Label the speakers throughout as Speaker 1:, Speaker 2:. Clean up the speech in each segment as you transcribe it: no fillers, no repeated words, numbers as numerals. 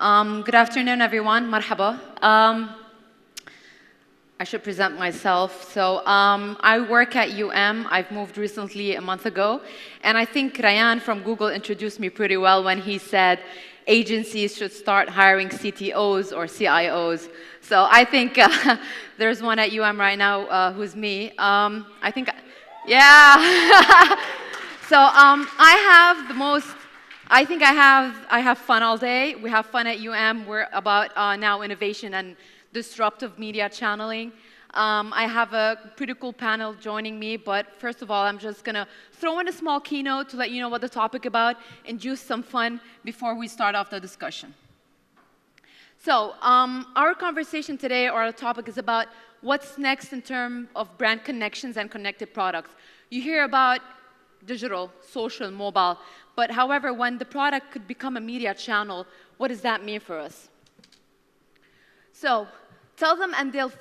Speaker 1: Good afternoon, everyone. Marhaba. I should present myself. So I work at I've moved recently a month ago. And I think Rayan from Google introduced me pretty well when he said agencies should start hiring CTOs or CIOs. So I think there's one at right now who's me. I think, yeah. So I have the most, I think I have fun all day. We have fun at We're about now innovation and disruptive media channeling. I have a pretty cool panel joining me, but first of all, I'm just gonna throw in a small keynote to let you know what the topic about, induce some fun before we start off the discussion. So our conversation today, or our topic, is about what's next in terms of brand connections and connected products. You hear about digital, social, mobile, but however, when the product could become a media channel, what does that mean for us? So tell them and they'll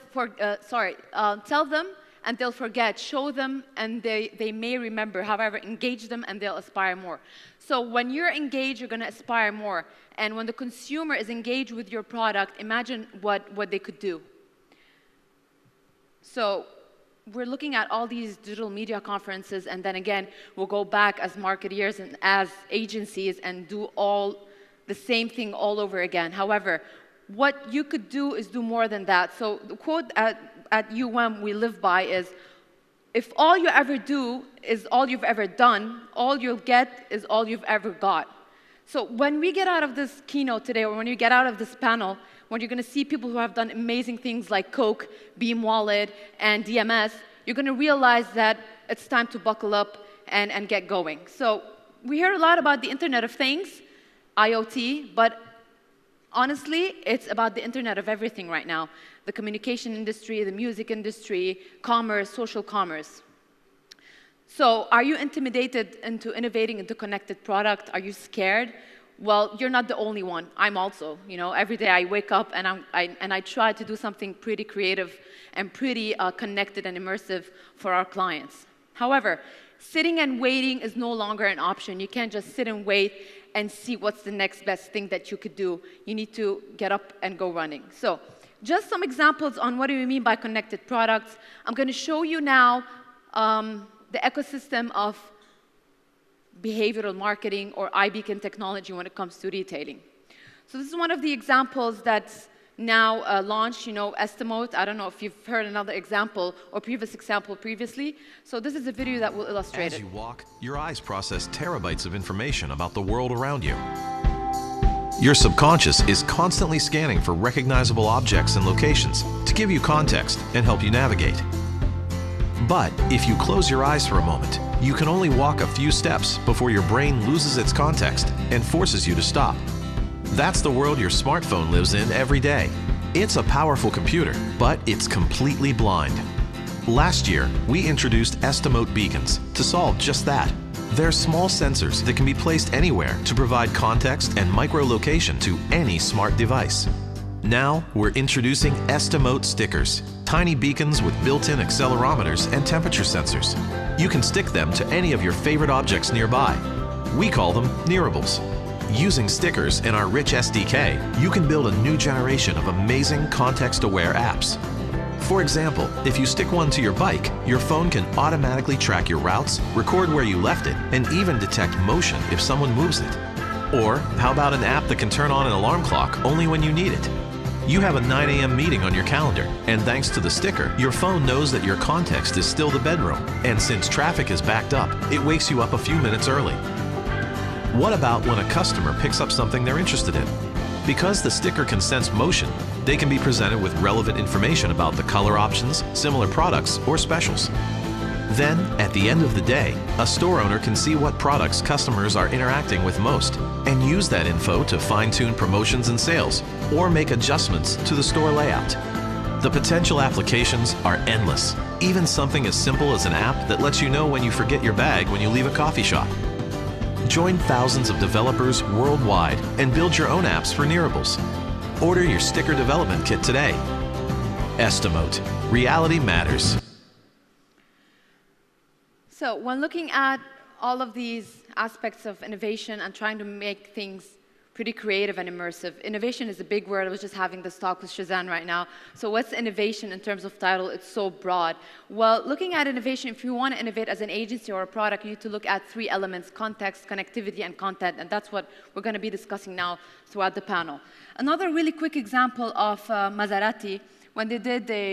Speaker 1: tell them and they'll forget. Show them and they may remember. However, engage them and they'll aspire more. So when you're engaged, you're going to aspire more. And when the consumer is engaged with your product, imagine what they could do. So we're looking at all these digital media conferences, and then again, we'll go back as marketeers and as agencies and do all the same thing all over again. However, what you could do is do more than that. So the quote at we live by is, if all you ever do is all you've ever done, all you'll get is all you've ever got. So when we get out of this keynote today, or when you get out of this panel, when you're going to see people who have done amazing things like Coke, Beam Wallet, and DMS, you're going to realize that it's time to buckle up and get going. So we hear a lot about the Internet of Things, IoT, but honestly, it's about the Internet of everything right now. The communication industry, the music industry, commerce, social commerce. So are you intimidated into innovating into connected product? Are you scared? Well, you're not the only one. I'm also. Every day I wake up and I try to do something pretty creative and pretty connected and immersive for our clients. However, sitting and waiting is no longer an option. You can't just sit and wait and see what's the next best thing that you could do. You need to get up and go running. So just some examples on what do we mean by connected products. I'm going to show you now the ecosystem of behavioral marketing or iBeacon technology when it comes to retailing. So this is one of the examples that's now launched, Estimote. I don't know if you've heard another example or previous example previously. So this is a video that will illustrate it.
Speaker 2: As you walk, your eyes process terabytes of information about the world around you. Your subconscious is constantly scanning for recognizable objects and locations to give you context and help you navigate. But if you close your eyes for a moment, you can only walk a few steps before your brain loses its context and forces you to stop. That's the world your smartphone lives in every day. It's a powerful computer, but it's completely blind. Last year, we introduced Estimote beacons to solve just that. They're small sensors that can be placed anywhere to provide context and micro-location to any smart device. Now, we're introducing Estimote stickers, tiny beacons with built-in accelerometers and temperature sensors. You can stick them to any of your favorite objects nearby. We call them Nearables. Using stickers in our rich SDK, you can build a new generation of amazing context-aware apps. For example, if you stick one to your bike, your phone can automatically track your routes, record where you left it, and even detect motion if someone moves it. Or how about an app that can turn on an alarm clock only when you need it? You have a 9 a.m. meeting on your calendar, and thanks to the sticker, your phone knows that your context is still the bedroom, and since traffic is backed up, it wakes you up a few minutes early. What about when a customer picks up something they're interested in? Because the sticker can sense motion, they can be presented with relevant information about the color options, similar products, or specials. Then, at the end of the day, a store owner can see what products customers are interacting with most and use that info to fine-tune promotions and sales or make adjustments to the store layout. The potential applications are endless, even something as simple as an app that lets you know when you forget your bag when you leave a coffee shop. Join thousands of developers worldwide and build your own apps for Nearables. Order your sticker development kit today. Estimote. Reality matters.
Speaker 1: So when looking at all of these aspects of innovation and trying to make things pretty creative and immersive. Innovation is a big word. I was just having this talk with Shezan right now. So what's innovation in terms of title? It's so broad. Well, looking at innovation, if you want to innovate as an agency or a product, you need to look at three elements: context, connectivity, and content. And that's what we're going to be discussing now throughout the panel. Another really quick example of Maserati, when they did the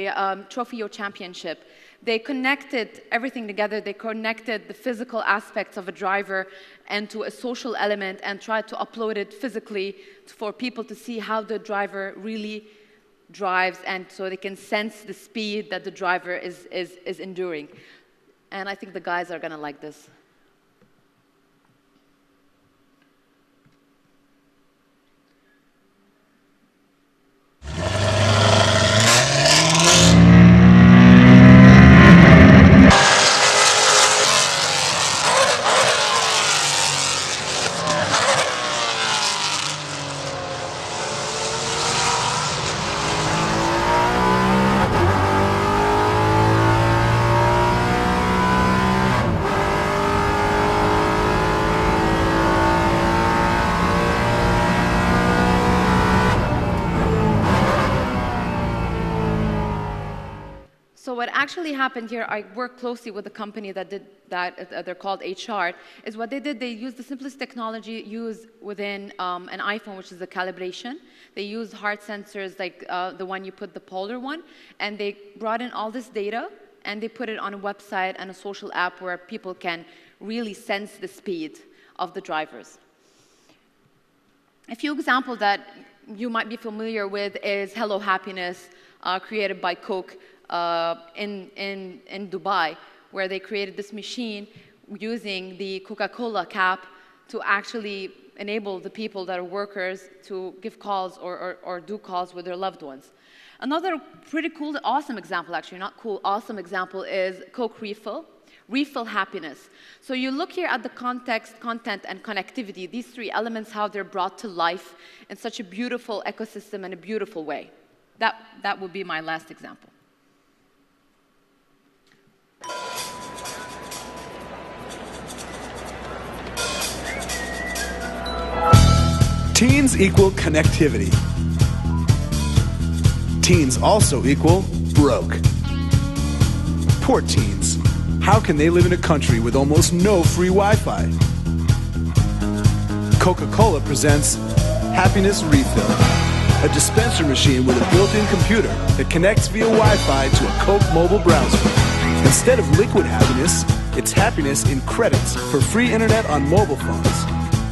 Speaker 1: Trofeo Championship, they connected everything together. They connected the physical aspects of a driver into a social element and tried to upload it physically for people to see how the driver really drives, and so they can sense the speed that the driver is enduring. And I think the guys are going to like this. So what actually happened here, I worked closely with the company that did that, they're called HR, is what they did, they used the simplest technology used within an iPhone, which is the calibration. They used heart sensors like the one you put, the polar one, and they brought in all this data, and they put it on a website and a social app where people can really sense the speed of the drivers. A few examples that you might be familiar with is Hello Happiness, created by Coca in Dubai, where they created this machine using the Coca-Cola cap to actually enable the people that are workers to give calls or do calls with their loved ones. Another pretty cool, awesome example, actually, not cool, awesome example is Coke Refill. Refill happiness. So you look here at the context, content, and connectivity, these three elements, how they're brought to life in such a beautiful ecosystem and a beautiful way. That would be my last example.
Speaker 3: Teens equal connectivity. Teens also equal broke. Poor teens. How can they live in a country with almost no free Wi-Fi? Coca-Cola presents Happiness Refill, a dispenser machine with a built-in computer that connects via Wi-Fi to a Coke mobile browser. Instead of liquid happiness, it's happiness in credits for free internet on mobile phones.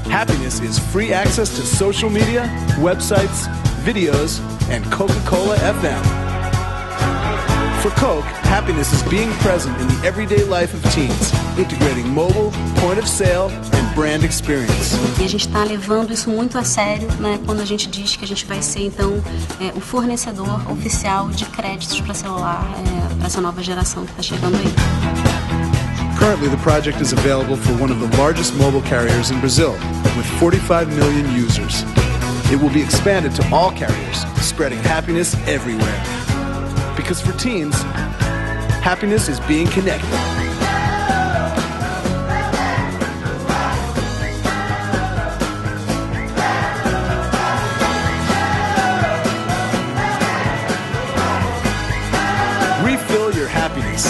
Speaker 3: Happiness is free access to social media, websites, videos, and Coca-Cola FM. For Coke, happiness is being present in the everyday life of teens, integrating mobile, point of sale, and brand experience.
Speaker 4: E a gente está levando isso muito a sério, né, quando a gente diz que a gente vai ser, então, o fornecedor oficial de créditos para celular para essa nova geração que está chegando aí.
Speaker 3: Currently, the project is available for one of the largest mobile carriers in Brazil, with 45 million users. It will be expanded to all carriers, spreading happiness everywhere. Because for teens, happiness is being connected. Refill your happiness.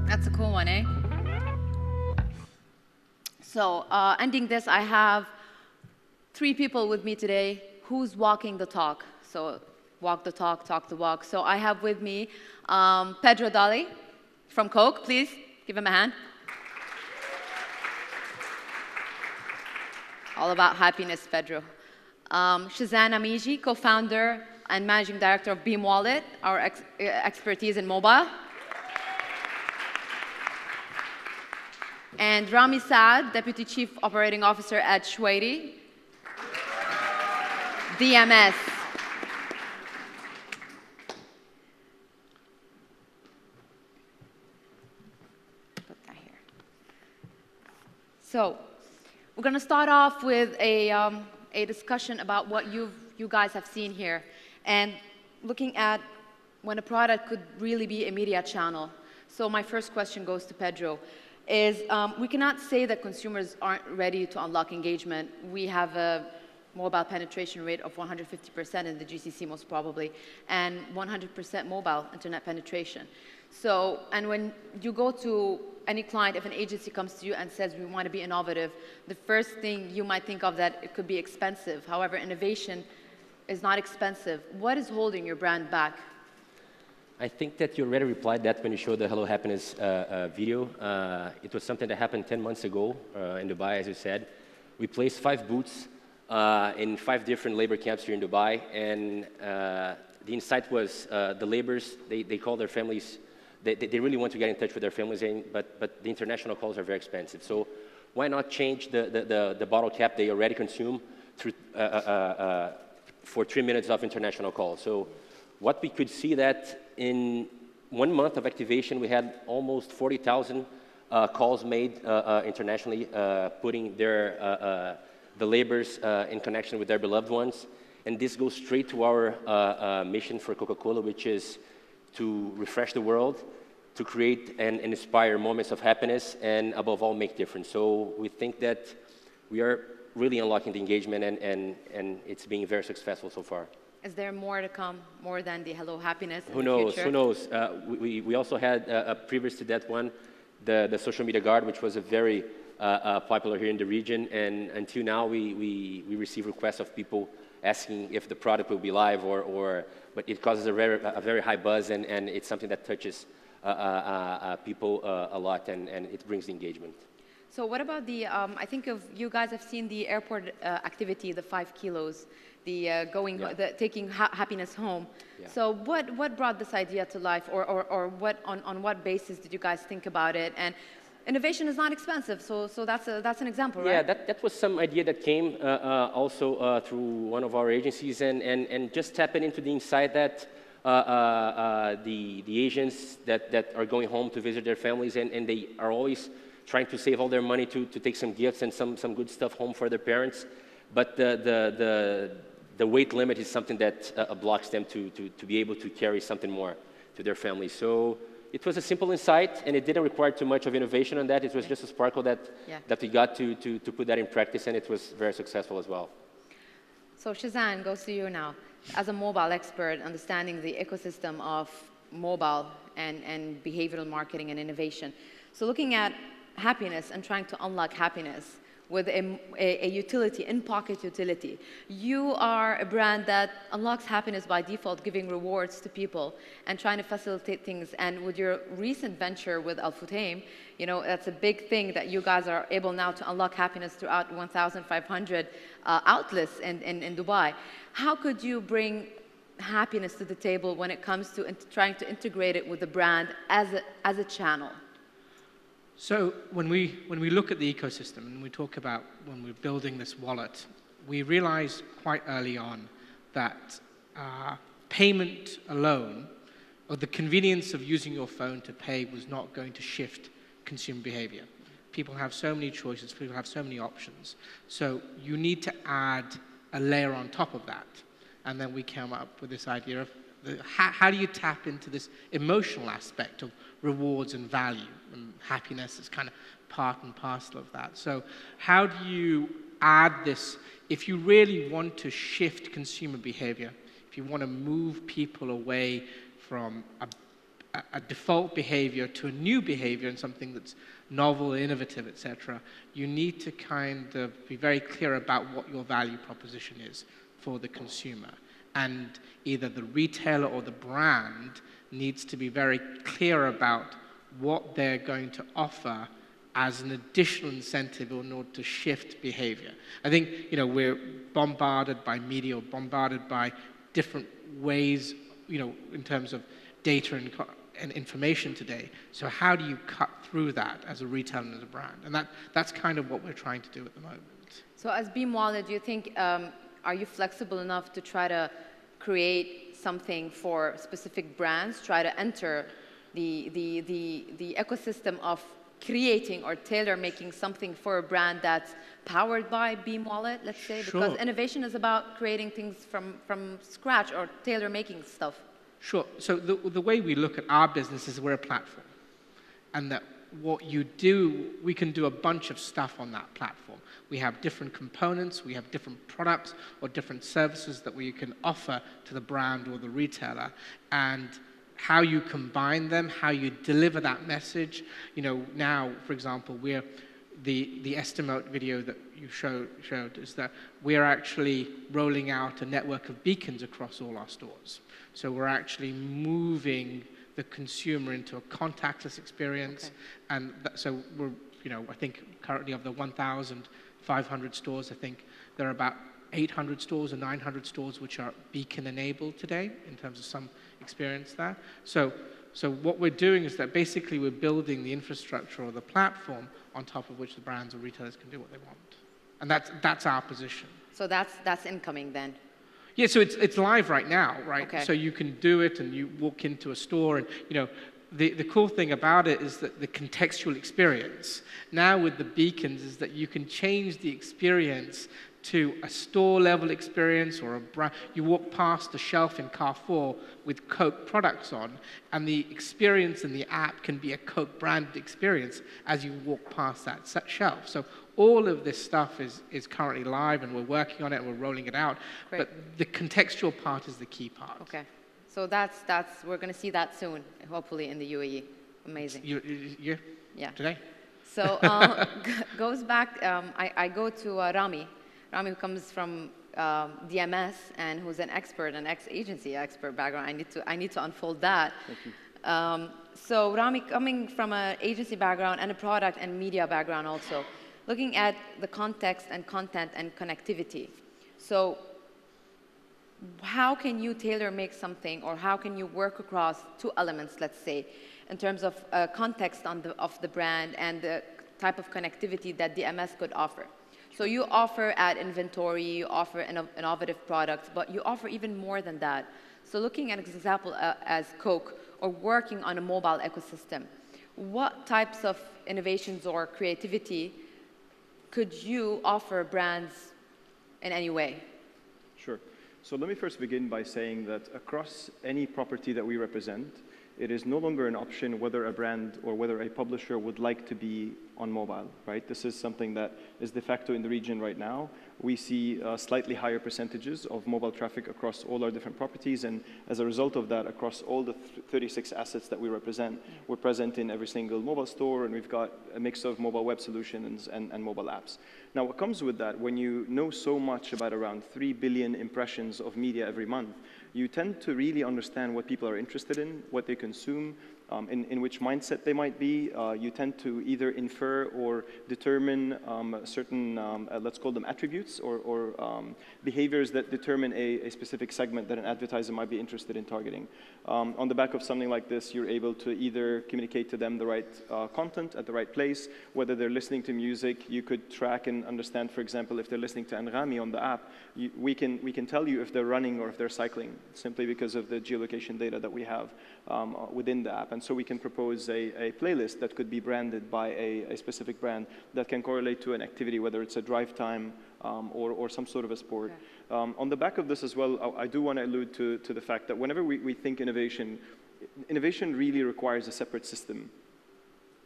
Speaker 1: That's a cool one, eh? So, ending this, I have 3 people with me today who's walking the talk. So walk the talk the walk. So I have with me Pedro from Coke. Please give him a hand. All about happiness, Pedro. Shezan Amiji, co-founder and managing director of Beam Wallet, our expertise in mobile. And Rami Saad, deputy chief operating officer at Shweidi. DMS. Put that here. So, we're going to start off with a discussion about what you guys have seen here, and looking at when a product could really be a media channel. So, my first question goes to Pedro. is we cannot say that consumers aren't ready to unlock engagement. We have a mobile penetration rate of 150% in the GCC most probably, and 100% mobile internet penetration. So, and when you go to any client, if an agency comes to you and says we want to be innovative, the first thing you might think of that it could be expensive. However, innovation is not expensive. What is holding your brand back?
Speaker 5: I think that you already replied that when you showed the Hello Happiness video. It was something that happened 10 months ago in Dubai, as you said. We placed 5 booths in 5 different labor camps here in Dubai, and the insight was the laborers, they call their families, they really want to get in touch with their families, but the international calls are very expensive. So why not change the bottle cap they already consume through, for 3 minutes of international calls? So what we could see that in 1 month of activation, we had almost 40,000 calls made internationally, putting the laborers in connection with their beloved ones. And this goes straight to our mission for Coca-Cola, which is to refresh the world, to create and inspire moments of happiness, and above all, make difference. So we think that we are really unlocking the engagement, and it's being very successful so far.
Speaker 1: Is there more to come, more than the Hello Happiness in
Speaker 5: Who
Speaker 1: the
Speaker 5: knows?
Speaker 1: future?
Speaker 5: Who knows? We also had previous to that one, the social media guard, which was a very popular here in the region, and until now we receive requests of people asking if the product will be live, but it causes a very high buzz, and it's something that touches people a lot, and it brings the engagement.
Speaker 1: So what about the, I think of you guys have seen the airport activity, the 5 kilos, the taking happiness home. Yeah. So what brought this idea to life, or what on what basis did you guys think about it? And innovation is not expensive, so that's an example, right?
Speaker 5: Yeah, that was some idea that came also through one of our agencies, and just tapping into the insight that the Asians that are going home to visit their families, and they are always trying to save all their money to take some gifts and some good stuff home for their parents, but the weight limit is something that blocks them to be able to carry something more to their families. So it was a simple insight, and it didn't require too much of innovation on that. It was just a sparkle that we got to put that in practice, and it was very successful as well.
Speaker 1: So Shezan, goes to you now. As a mobile expert, understanding the ecosystem of mobile and behavioral marketing and innovation. So looking at happiness and trying to unlock happiness with a utility, in-pocket utility. You are a brand that unlocks happiness by default, giving rewards to people and trying to facilitate things. And with your recent venture with Al Futtaim, you know, that's a big thing that you guys are able now to unlock happiness throughout 1,500 outlets in Dubai. How could you bring happiness to the table when it comes to trying to integrate it with the brand as a channel?
Speaker 6: So when we look at the ecosystem and we talk about when we're building this wallet, we realized quite early on that payment alone, or the convenience of using your phone to pay, was not going to shift consumer behavior. People have so many choices, people have so many options. So you need to add a layer on top of that. And then we came up with this idea of how do you tap into this emotional aspect of rewards and value, and happiness is kind of part and parcel of that. So how do you add this? If you really want to shift consumer behavior, if you want to move people away from a default behavior to a new behavior and something that's novel, innovative, etc., you need to kind of be very clear about what your value proposition is for the consumer. And either the retailer or the brand needs to be very clear about what they're going to offer as an additional incentive in order to shift behavior. I think, you know, we're bombarded by media, bombarded by different ways, you know, in terms of data and information today. So how do you cut through that as a retailer and as a brand? And that's kind of what we're trying to do at the moment.
Speaker 1: So as Beam Wallet, do you think, are you flexible enough to try to create something for specific brands, try to enter the ecosystem of creating or tailor-making something for a brand that's powered by Beam Wallet, let's say?
Speaker 6: Sure.
Speaker 1: Because innovation is about creating things from scratch or tailor-making stuff.
Speaker 6: Sure. So the way we look at our business is we're a platform. And that what you do, we can do a bunch of stuff on that platform. We have different components, we have different products or different services that we can offer to the brand or the retailer, and how you combine them, how you deliver that message. Now, for example, the Estimate video that you showed is that we're actually rolling out a network of beacons across all our stores. So we're actually moving the consumer into a contactless experience. Okay. And so we're, I think currently of the 1,500 stores, I think there are about 800 stores or 900 stores which are beacon enabled today in terms of some experience there. So what we're doing is that basically we're building the infrastructure or the platform on top of which the brands or retailers can do what they want. And that's our position.
Speaker 1: So that's incoming then?
Speaker 6: Yeah, so it's live right now, right?
Speaker 1: Okay.
Speaker 6: So you can do it and you walk into a store and, the cool thing about it is that the contextual experience now with the beacons is that you can change the experience to a store level experience or a brand. You walk past the shelf in Carrefour with Coke products on, and the experience in the app can be a Coke branded experience as you walk past that shelf. So all of this stuff is currently live, and we're working on it and we're rolling it out. Great. But the contextual part is the key part.
Speaker 1: Okay. So that's we're going to see that soon, hopefully in the UAE. Amazing.
Speaker 6: Yeah. Today.
Speaker 1: So goes back. I go to Rami. Rami, who comes from DMS and who's an expert, an ex-agency expert background. I need to unfold that.
Speaker 7: Thank you.
Speaker 1: So Rami, coming from an agency background and a product and media background also, looking at the context and content and connectivity. So how can you tailor make something, or how can you work across two elements, let's say, in terms of context of the brand and the type of connectivity that DMS could offer? So you offer ad inventory, you offer innovative products, but you offer even more than that. So looking at an example as Coke, or working on a mobile ecosystem, what types of innovations or creativity could you offer brands in any way?
Speaker 7: Sure. So let me first begin by saying that across any property that we represent, it is no longer an option whether a brand or whether a publisher would like to be on mobile, right? This is something that is de facto in the region right now. We see slightly higher percentages of mobile traffic across all our different properties, and as a result of that, across all the 36 assets that we represent, we're present in every single mobile store, and we've got a mix of mobile web solutions and mobile apps. Now, what comes with that, when you know so much about around 3 billion impressions of media every month, you tend to really understand what people are interested in, what they consume, in which mindset they might be. You tend to either infer or determine certain, let's call them attributes, or behaviors that determine a specific segment that an advertiser might be interested in targeting. On the back of something like this, you're able to either communicate to them the right content at the right place, whether they're listening to music. You could track and understand, for example, if they're listening to Rami on the app, we can tell you if they're running or if they're cycling, simply because of the geolocation data that we have within the app. And so we can propose a playlist that could be branded by a specific brand that can correlate to an activity, whether it's a drive time or some sort of a sport. Okay. On the back of this as well, I do want to allude to the fact that whenever we think innovation really requires a separate system.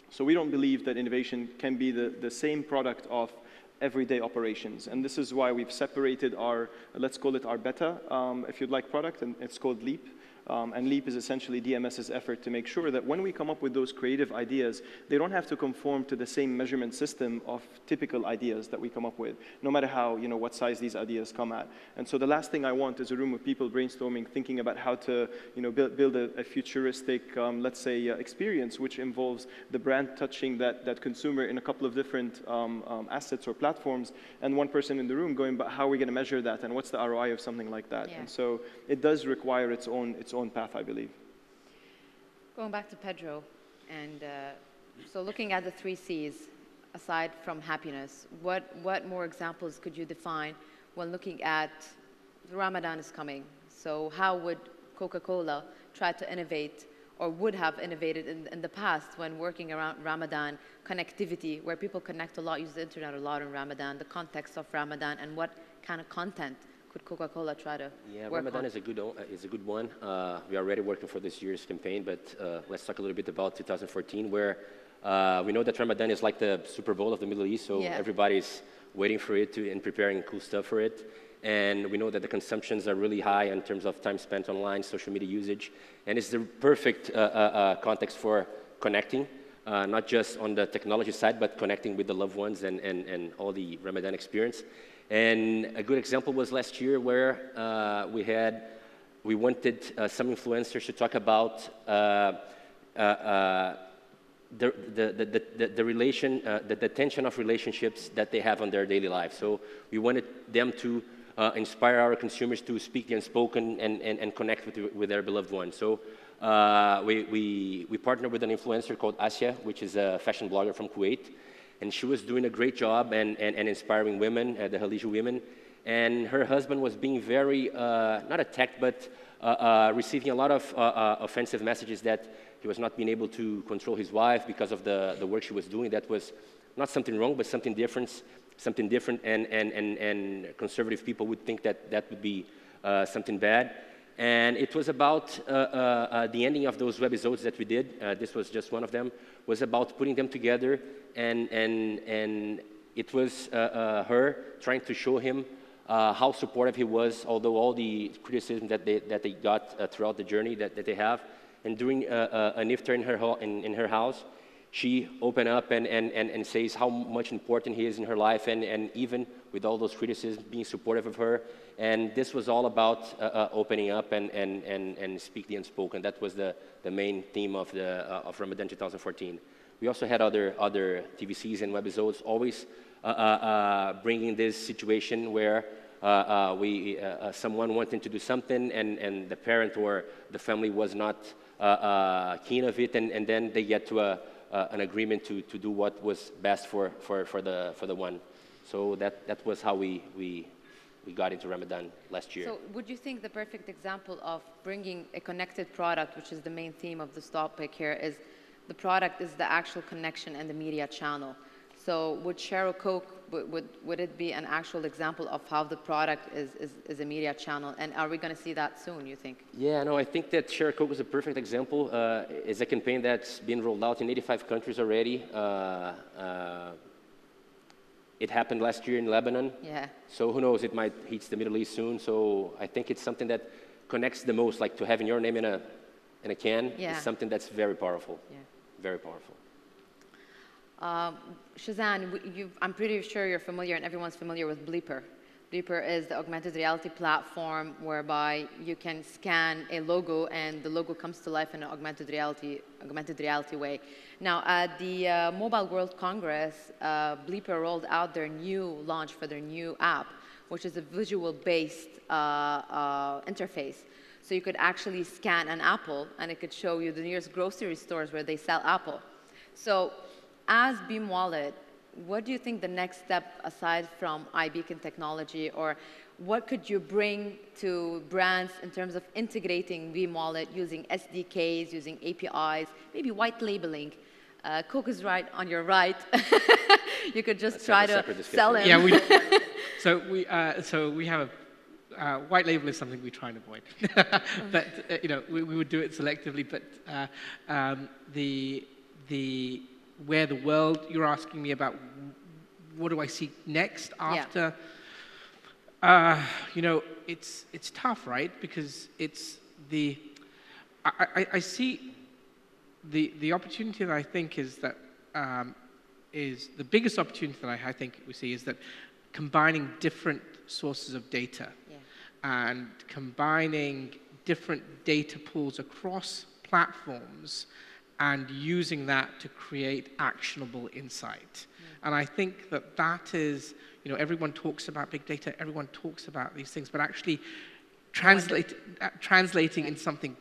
Speaker 7: So we don't believe that innovation can be the same product of everyday operations. And this is why we've separated our, let's call it our beta, if you'd like, product, and it's called Leap. And Leap is essentially DMS's effort to make sure that when we come up with those creative ideas, they don't have to conform to the same measurement system of typical ideas that we come up with, no matter how, what size these ideas come at. And so the last thing I want is a room of people brainstorming, thinking about how to, build a futuristic, let's say, experience, which involves the brand touching that consumer in a couple of different assets or platforms, and one person in the room going, but how are we going to measure that, and what's the ROI of something like that? Yeah. And so it does require its own path, I believe.
Speaker 1: Going back to Pedro, and so looking at the 3 C's, aside from happiness, what more examples could you define when looking at Ramadan is coming? So how would Coca-Cola try to innovate, or would have innovated in the past when working around Ramadan, connectivity, where people connect a lot, use the internet a lot in Ramadan, the context of Ramadan, and what kind of content could Coca-Cola try to work
Speaker 5: Ramadan
Speaker 1: on?
Speaker 5: is a good one. We are already working for this year's campaign, but let's talk a little bit about 2014, where We know that Ramadan is like the Super Bowl of the Middle East, so everybody's waiting for it and preparing cool stuff for it. And we know that the consumptions are really high in terms of time spent online, social media usage. And it's the perfect context for connecting, not just on the technology side, but connecting with the loved ones and all the Ramadan experience. And a good example was last year where we wanted some influencers to talk about the tension of relationships that they have on their daily life. So we wanted them to inspire our consumers to speak the unspoken and connect with their beloved ones. So we partnered with an influencer called Asia, which is a fashion blogger from Kuwait. And she was doing a great job and inspiring women, the Khaliji women. And her husband was being very, not attacked, but receiving a lot of offensive messages that he was not being able to control his wife because of the work she was doing. That was not something wrong, but something different. And conservative people would think that that would be something bad. And it was about the ending of those webisodes that we did. This was just one of them. Was about putting them together, and it was her trying to show him how supportive he was, although all the criticism that they got throughout the journey that they have. And during an iftar in her house, she opened up and says how much important he is in her life, and even with all those criticisms, being supportive of her. And this was all about opening up and speak the unspoken. That was the main theme of Ramadan 2014. We also had other TVCs and webisodes, always bringing this situation where someone wanted to do something and the parent or the family was not keen of it, and then they get to an agreement to do what was best for the one. So that was how we got into Ramadan last year.
Speaker 1: So would you think the perfect example of bringing a connected product, which is the main theme of this topic here, is the product is the actual connection and the media channel? So would Share a Coke, would it be an actual example of how the product is a media channel? And are we going to see that soon, you think?
Speaker 5: Yeah, no, I think that Share a Coke is a perfect example. It's a campaign that's been rolled out in 85 countries already. It happened last year in Lebanon.
Speaker 1: Yeah.
Speaker 5: So who knows, it might reach the Middle East soon. So I think it's something that connects the most, like to having your name in a can is something that's very powerful. Yeah. Very powerful.
Speaker 1: Shezan, I'm pretty sure you're familiar and everyone's familiar with Bleeper. Bleeper is the augmented reality platform whereby you can scan a logo and the logo comes to life in an augmented reality way. Now, at the Mobile World Congress, Bleeper rolled out their new launch for their new app, which is a visual-based interface. So you could actually scan an apple and it could show you the nearest grocery stores where they sell apple. So as Beam Wallet, what do you think the next step, aside from iBeacon technology, or what could you bring to brands in terms of integrating Beam Wallet using SDKs, using APIs, maybe white labeling? Coke is right on your right. You could just try to sell it.
Speaker 6: Yeah, so we have a white label is something we try and avoid, but we would do it selectively. But where the world, you're asking me about what do I see next after, it's tough, right? Because it's I see the opportunity that I think is that is the biggest opportunity that I think we see is that combining different sources of data and combining different data pools across platforms and using that to create actionable insight. And I think that is, everyone talks about big data, everyone talks about these things, but actually translating in something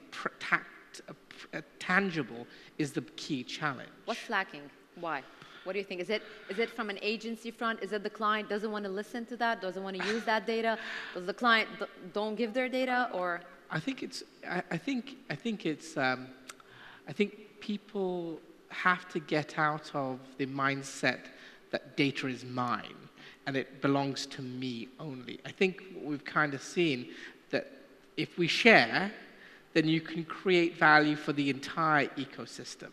Speaker 6: tangible is the key challenge.
Speaker 1: What's lacking? Why? What do you think? Is it from an agency front? Is it the client doesn't want to listen to that, doesn't want to use that data? Does the client don't give their data, or? I
Speaker 6: think people have to get out of the mindset that data is mine and it belongs to me only. I think what we've kind of seen that if we share, then you can create value for the entire ecosystem.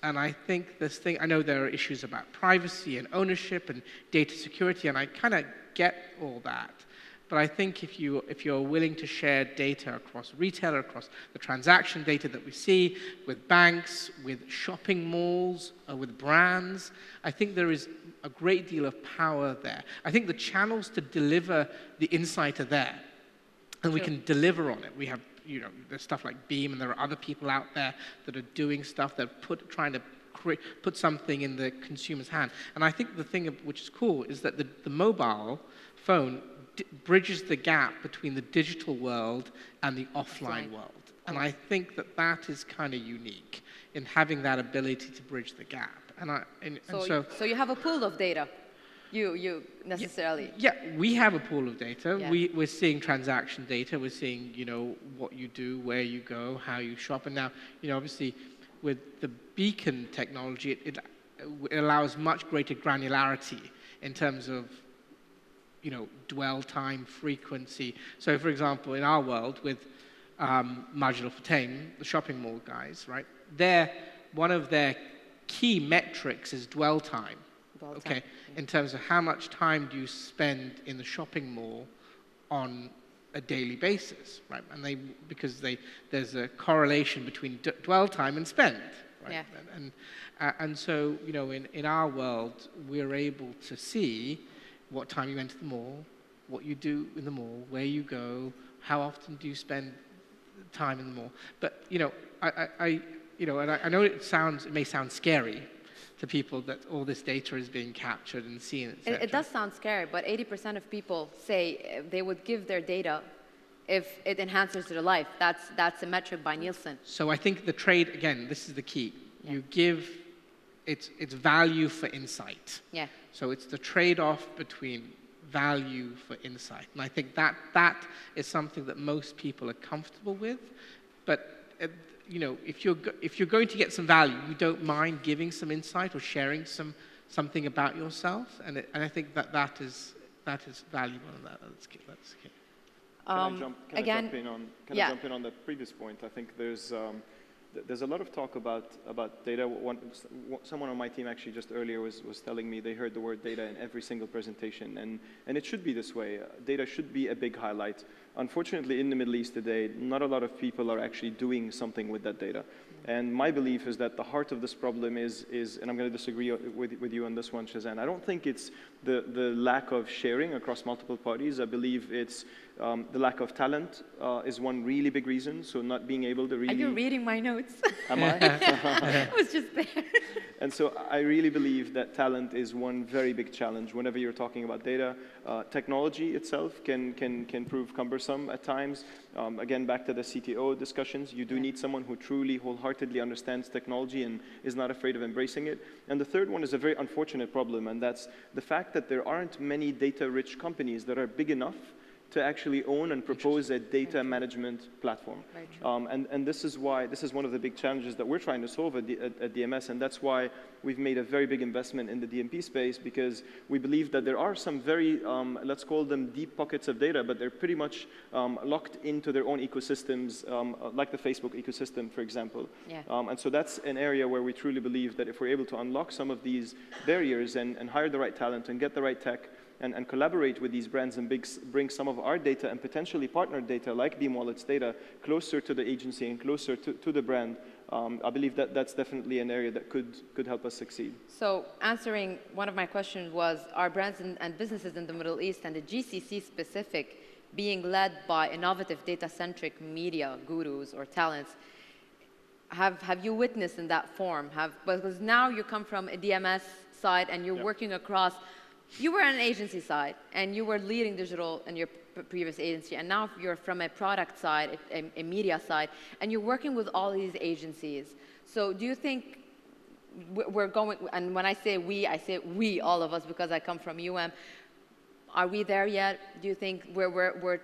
Speaker 6: And I think this thing, I know there are issues about privacy and ownership and data security, and I kind of get all that. But I think if you're willing to share data across retail, across the transaction data that we see with banks, with shopping malls, with brands, I think there is a great deal of power there. I think the channels to deliver the insight are there, and we can deliver on it. We have, there's stuff like Beam, and there are other people out there that are doing stuff that trying to put something in the consumer's hand. And I think the thing which is cool is that the mobile phone bridges the gap between the digital world and the offline world. And I think that is kind of unique in having that ability to bridge the gap.
Speaker 1: So you have a pool of data. You necessarily.
Speaker 6: Yeah, we have a pool of data.
Speaker 1: Yeah.
Speaker 6: We're seeing transaction data. We're seeing, what you do, where you go, how you shop. And now, obviously, with the beacon technology, it allows much greater granularity in terms of dwell time, frequency. So, for example, in our world, with Majid Al Futtaim, the shopping mall guys, right? One of their key metrics is dwell time. Okay, in terms of how much time do you spend in the shopping mall on a daily basis, right? And because there's a correlation between dwell time and spend, right? Yeah. And so in our world, we're able to see what time you enter the mall, what you do in the mall, where you go, how often do you spend time in the mall. But I know it may sound scary to people that all this data is being captured and seen, etc.
Speaker 1: It does sound scary, but 80% of people say they would give their data if it enhances their life. That's a metric by Nielsen.
Speaker 6: So I think the trade, again, this is the key. Yeah. You give it's value for insight.
Speaker 1: Yeah.
Speaker 6: So it's the trade-off between value for insight. And I think that is something that most people are comfortable with. But if you're going to get some value, you don't mind giving some insight or sharing something about yourself. And I think that is valuable, and that's key.
Speaker 7: Can I jump in on the previous point? I think there's a lot of talk about data. Someone on my team actually just earlier was telling me they heard the word data in every single presentation, and it should be this way. Data should be a big highlight. Unfortunately, in the Middle East today, not a lot of people are actually doing something with that data. And my belief is that the heart of this problem is and I'm going to disagree with you on this one, Shezan. I don't think it's the lack of sharing across multiple parties. I believe it's the lack of talent is one really big reason. So not being able to really...
Speaker 1: Are you reading my notes?
Speaker 7: Am I?
Speaker 1: It was just there.
Speaker 7: And so I really believe that talent is one very big challenge whenever you're talking about data. Technology itself can prove cumbersome at times. Again, back to the CTO discussions, you do need someone who truly wholeheartedly understands technology and is not afraid of embracing it. And the third one is a very unfortunate problem, and that's the fact that there aren't many data-rich companies that are big enough to actually own and propose a data management platform. And this is one of the big challenges that we're trying to solve at DMS, and that's why we've made a very big investment in the DMP space, because we believe that there are some very, let's call them deep pockets of data, but they're pretty much locked into their own ecosystems, like the Facebook ecosystem, for example.
Speaker 1: Yeah.
Speaker 7: And so that's an area where we truly believe that if we're able to unlock some of these barriers and hire the right talent and get the right tech, and collaborate with these brands and bring some of our data and potentially partner data like Beam Wallet's data closer to the agency and closer to the brand, I believe that that's definitely an area that could help us succeed.
Speaker 1: So answering one of my questions was, are brands and businesses in the Middle East and the GCC specific being led by innovative data-centric media gurus or talents? Have you witnessed in that form? Because now you come from a DMS side and you're working across. You were on an agency side, and you were leading digital in your previous agency, and now you're from a product side, a media side, and you're working with all these agencies. So do you think we're going, and when I say we, all of us, because I come from are we there yet? Do you think we're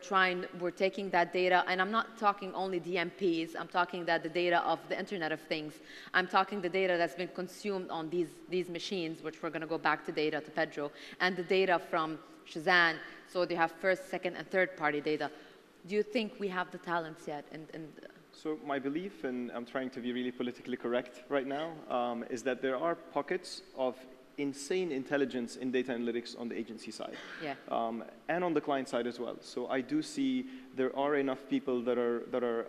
Speaker 1: taking that data, and I'm not talking only DMPs, I'm talking that the data of the Internet of Things, I'm talking the data that's been consumed on these machines, which we're gonna go back to data, to Pedro, and the data from Shezan, so they have first, second, and third party data. Do you think we have the talents yet?
Speaker 7: So my belief, and I'm trying to be really politically correct right now, is that there are pockets of insane intelligence in data analytics on the agency side, and on the client side as well. So I do see there are enough people that are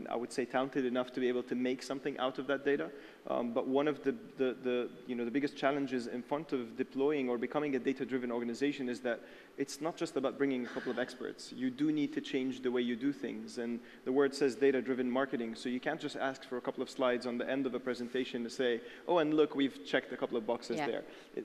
Speaker 7: I would say talented enough to be able to make something out of that data. But one of the biggest challenges in front of deploying or becoming a data-driven organization is that it's not just about bringing a couple of experts. You do need to change the way you do things. And the word says data-driven marketing. So you can't just ask for a couple of slides on the end of a presentation to say, oh, and look, we've checked a couple of boxes there.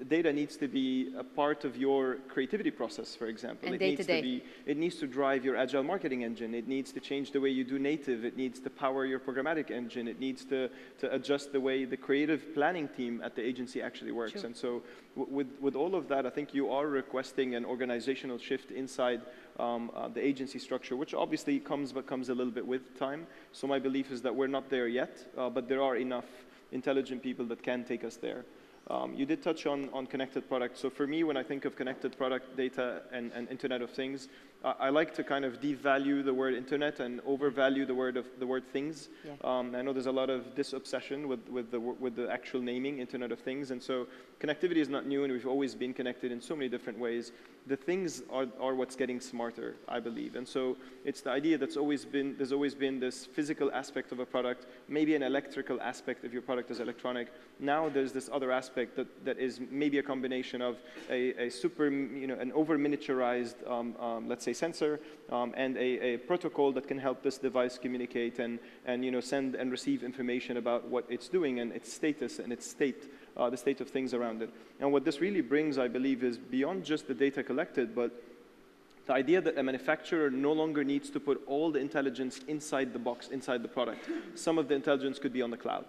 Speaker 7: Data needs to be a part of your creativity process, for example.
Speaker 1: And
Speaker 7: it needs to drive your agile marketing engine. It needs to change the way you do native. It needs to power your programmatic engine. It needs to adjust the way the creative planning team at the agency actually works. Sure. And so with all of that, I think you are requesting an organizational shift inside the agency structure, which obviously comes a little bit with time. So my belief is that we're not there yet, but there are enough intelligent people that can take us there. You did touch on connected products. So for me, when I think of connected product data and Internet of Things, I like to kind of devalue the word internet and overvalue the word things. I know there's a lot of disobsession with the actual naming, Internet of Things, and so connectivity is not new, and we've always been connected in so many different ways. The things are what's getting smarter, I believe, and so it's the idea there's always been this physical aspect of a product, maybe an electrical aspect if your product is electronic. Now there's this other aspect that is maybe a combination of a super, an over miniaturized, let's say, sensor and a protocol that can help this device communicate and send and receive information about what it's doing and its status and its state, the state of things around it. And what this really brings, I believe, is beyond just the data collected, but the idea that a manufacturer no longer needs to put all the intelligence inside the box, inside the product. Some of the intelligence could be on the cloud.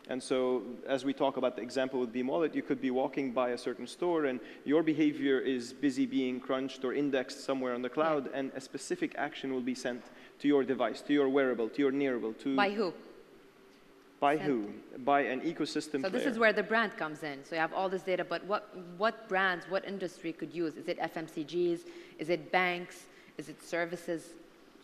Speaker 7: And so, as we talk about the example with Beam Wallet, you could be walking by a certain store and your behavior is busy being crunched or indexed somewhere on the cloud, and a specific action will be sent to your device, to your wearable, to your nearable.
Speaker 1: By who?
Speaker 7: By who? By an ecosystem player.
Speaker 1: So this is where the brand comes in. So you have all this data, but what brands, what industry could use? Is it FMCGs? Is it banks? Is it services?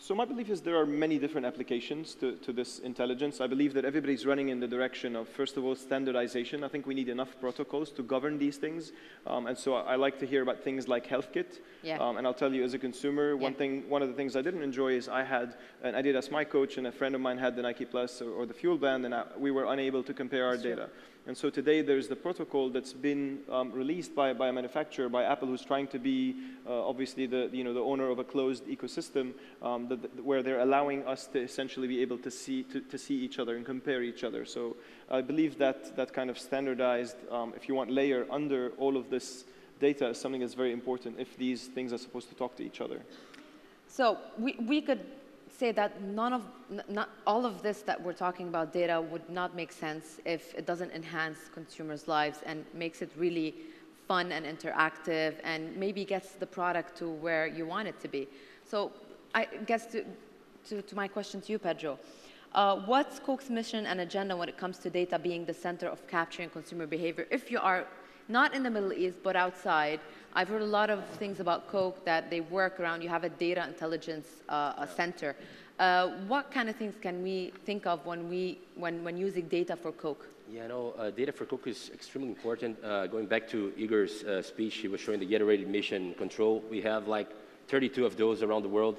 Speaker 7: So my belief is there are many different applications to this intelligence. I believe that everybody's running in the direction of, first of all, standardization. I think we need enough protocols to govern these things. And so I like to hear about things like HealthKit. And I'll tell you, as a consumer, one of the things I didn't enjoy is I had an Adidas My Coach, and a friend of mine had the Nike Plus or the Fuel Band, and we were unable to compare our data. And so today there's the protocol that's been released by a manufacturer, by Apple, who's trying to be obviously the owner of a closed ecosystem, where they're allowing us to essentially be able to see each other and compare each other. So I believe that kind of standardized, if you want, layer under all of this data is something that's very important if these things are supposed to talk to each other.
Speaker 1: So we could say that not all of this that we're talking about data would not make sense if it doesn't enhance consumers' lives and makes it really fun and interactive and maybe gets the product to where you want it to be. So I guess to my question to you, Pedro, what's Coke's mission and agenda when it comes to data being the center of capturing consumer behavior? If you are not in the Middle East, but outside, I've heard a lot of things about Coke that they work around. You have a data intelligence center. What kind of things can we think of when using data for Coke?
Speaker 5: Yeah, no, data for Coke is extremely important. Going back to Igor's speech, he was showing the iterated mission control. We have like 32 of those around the world,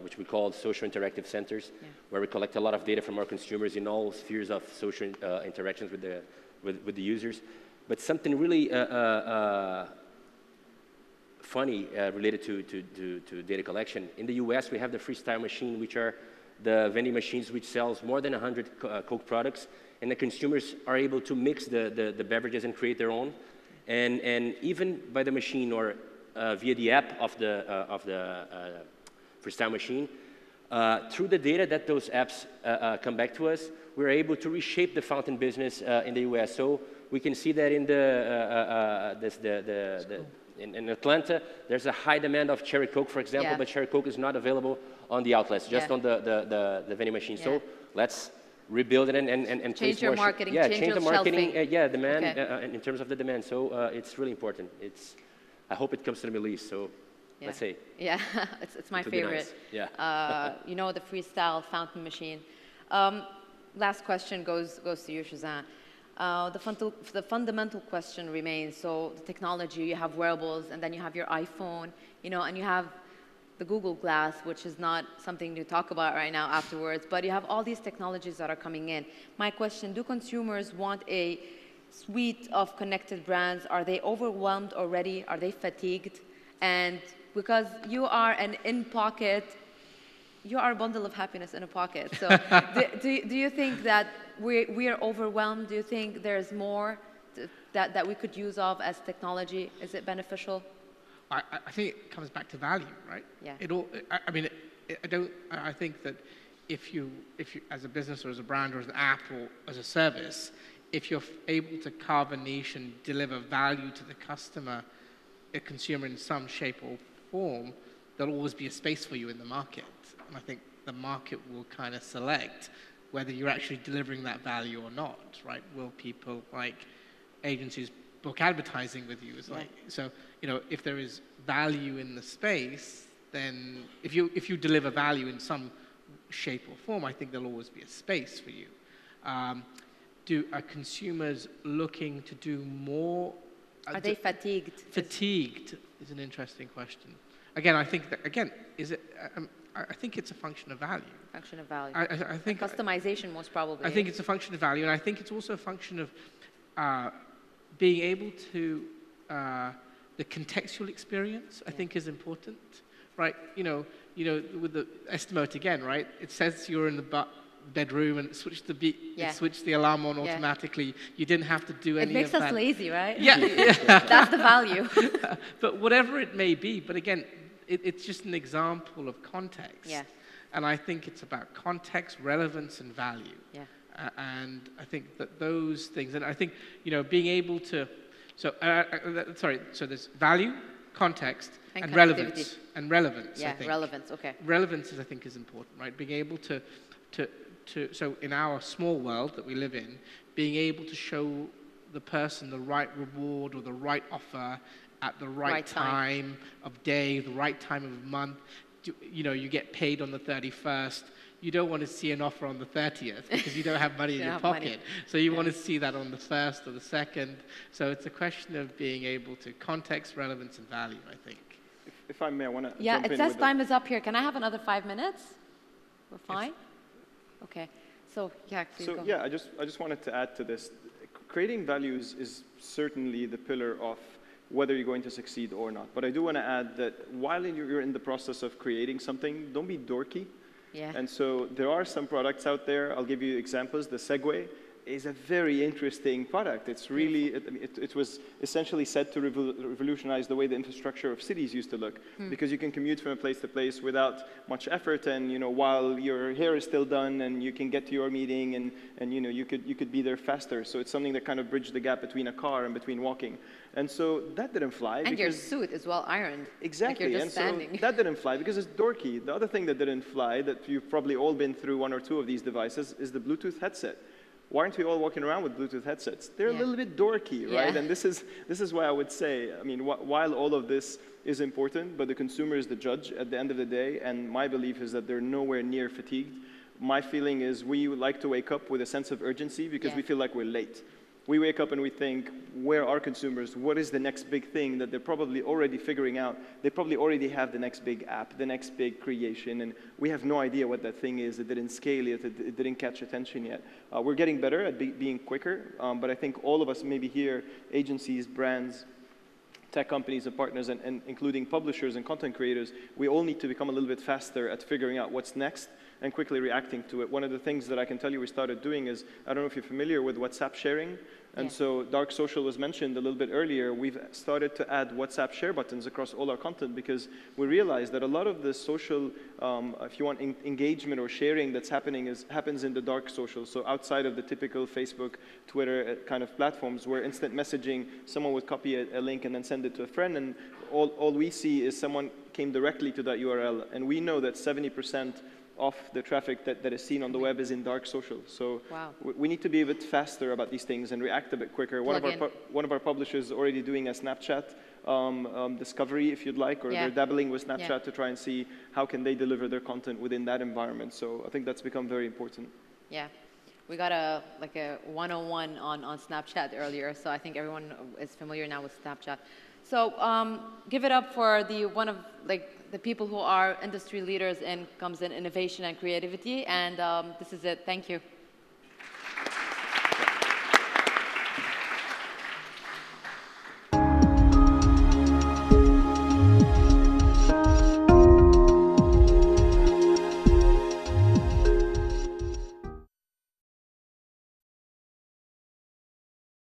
Speaker 5: which we call social interactive centers, where we collect a lot of data from our consumers in all spheres of social interactions with the users. But something really funny related to data collection. In the US, we have the freestyle machine, which are the vending machines which sells more than 100 Coke products, and the consumers are able to mix the beverages and create their own. And even by the machine or via the app of the freestyle machine, through the data that those apps come back to us, we're able to reshape the fountain business in the US. So we can see that in Atlanta, there's a high demand of cherry Coke, for example, but cherry Coke is not available on the outlets, just on the vending machine. So let's rebuild it and
Speaker 1: change your marketing,
Speaker 5: change the marketing, demand in terms of the demand. So it's really important. I hope it comes to the Middle East. So let's say.
Speaker 1: Yeah, it's my favorite.
Speaker 5: Nice. Yeah.
Speaker 1: You know, the freestyle fountain machine. Last question goes to you, Shezan. The fundamental question remains, so the technology, you have wearables, and then you have your iPhone, and you have the Google Glass, which is not something to talk about right now afterwards, but you have all these technologies that are coming in. My question, do consumers want a suite of connected brands? Are they overwhelmed already? Are they fatigued? And because you are an in-pocket, you are a bundle of happiness in a pocket. So do you think that we are overwhelmed? Do you think there's more that we could use of as technology? Is it beneficial?
Speaker 6: I think it comes back to value, right?
Speaker 1: Yeah.
Speaker 6: I think that if you, as a business or as a brand or as an app or as a service, if you're able to carve a niche and deliver value to the customer, a consumer in some shape or form, there'll always be a space for you in the market. And I think the market will kind of select whether you're actually delivering that value or not, right? Will people, like agencies, book advertising with you? So, if there is value in the space, then if you deliver value in some shape or form, I think there'll always be a space for you. Are consumers looking to do more?
Speaker 1: Are they fatigued?
Speaker 6: Fatigued is an interesting question. Again, I think that, I think it's a function of value.
Speaker 1: Function of value.
Speaker 6: I think
Speaker 1: customization most probably.
Speaker 6: I think it's a function of value, and I think it's also a function of being able to, the contextual experience, I think is important, right? With the estimate again, right? It says you're in the bedroom and it switched the alarm on automatically. You didn't have to do any of that.
Speaker 1: It makes us lazy, right?
Speaker 6: Yeah.
Speaker 1: That's the value.
Speaker 6: But whatever it may be, but again, it's just an example of context.
Speaker 1: Yeah.
Speaker 6: And I think it's about context, relevance, and value.
Speaker 1: Yeah.
Speaker 6: And I think that those things, and I think, being able to, so there's value, context, and relevance. And relevance,
Speaker 1: yeah,
Speaker 6: I think.
Speaker 1: relevance, okay.
Speaker 6: Relevance, I think, is important, right? Being able to, so in our small world that we live in, being able to show the person the right reward or the right offer at the right time of day, the right time of month. You get paid on the 31st. You don't want to see an offer on the 30th because you don't have money in your pocket. So you want to see that on the 1st or the 2nd. So it's a question of being able to context, relevance, and value, I think.
Speaker 7: If I may, I want to
Speaker 1: jump in. Yeah, it says time is up here. Can I have another 5 minutes? We're fine? Okay. So, please go.
Speaker 7: Yeah, I just wanted to add to this. Creating values is certainly the pillar of whether you're going to succeed or not. But I do want to add that while you're in the process of creating something, don't be dorky.
Speaker 1: Yeah.
Speaker 7: And so there are some products out there. I'll give you examples. The Segway is a very interesting product. It's really, it was essentially set to revolutionize the way the infrastructure of cities used to look, because you can commute from a place to place without much effort, and while your hair is still done, and you can get to your meeting, and you could be there faster. So it's something that kind of bridged the gap between a car and between walking. And so that didn't fly.
Speaker 1: And your suit is well ironed.
Speaker 7: Exactly.
Speaker 1: Like you're just standing.
Speaker 7: So that didn't fly because it's dorky. The other thing that didn't fly, that you've probably all been through one or two of these devices, is the Bluetooth headset. Why aren't we all walking around with Bluetooth headsets? They're a little bit dorky, right? And this is why I would say, while all of this is important, but the consumer is the judge at the end of the day, and my belief is that they're nowhere near fatigued. My feeling is we would like to wake up with a sense of urgency because we feel like we're late. We wake up and we think, where are consumers? What is the next big thing that they're probably already figuring out? They probably already have the next big app, the next big creation, and we have no idea what that thing is. It didn't scale yet. It didn't catch attention yet. We're getting better at being quicker, but I think all of us, maybe here, agencies, brands, tech companies and partners, and including publishers and content creators, we all need to become a little bit faster at figuring out what's next and quickly reacting to it. One of the things that I can tell you we started doing is, I don't know if you're familiar with WhatsApp sharing, and so dark social was mentioned a little bit earlier. We've started to add WhatsApp share buttons across all our content because we realize that a lot of the social, if you want, engagement or sharing that's happens in the dark social. So outside of the typical Facebook, Twitter kind of platforms where instant messaging, someone would copy a link and then send it to a friend, and all we see is someone came directly to that URL. And we know that 70% of the traffic that is seen on the web is in dark social. So we need to be a bit faster about these things and react a bit quicker. One of our publishers is already doing a Snapchat discovery, if you'd like, or they're dabbling with Snapchat to try and see how can they deliver their content within that environment. So I think that's become very important.
Speaker 1: Yeah. We got a 101 on Snapchat earlier, so I think everyone is familiar now with Snapchat. So give it up for one of the people who are industry leaders in innovation and creativity, and this is it. Thank you.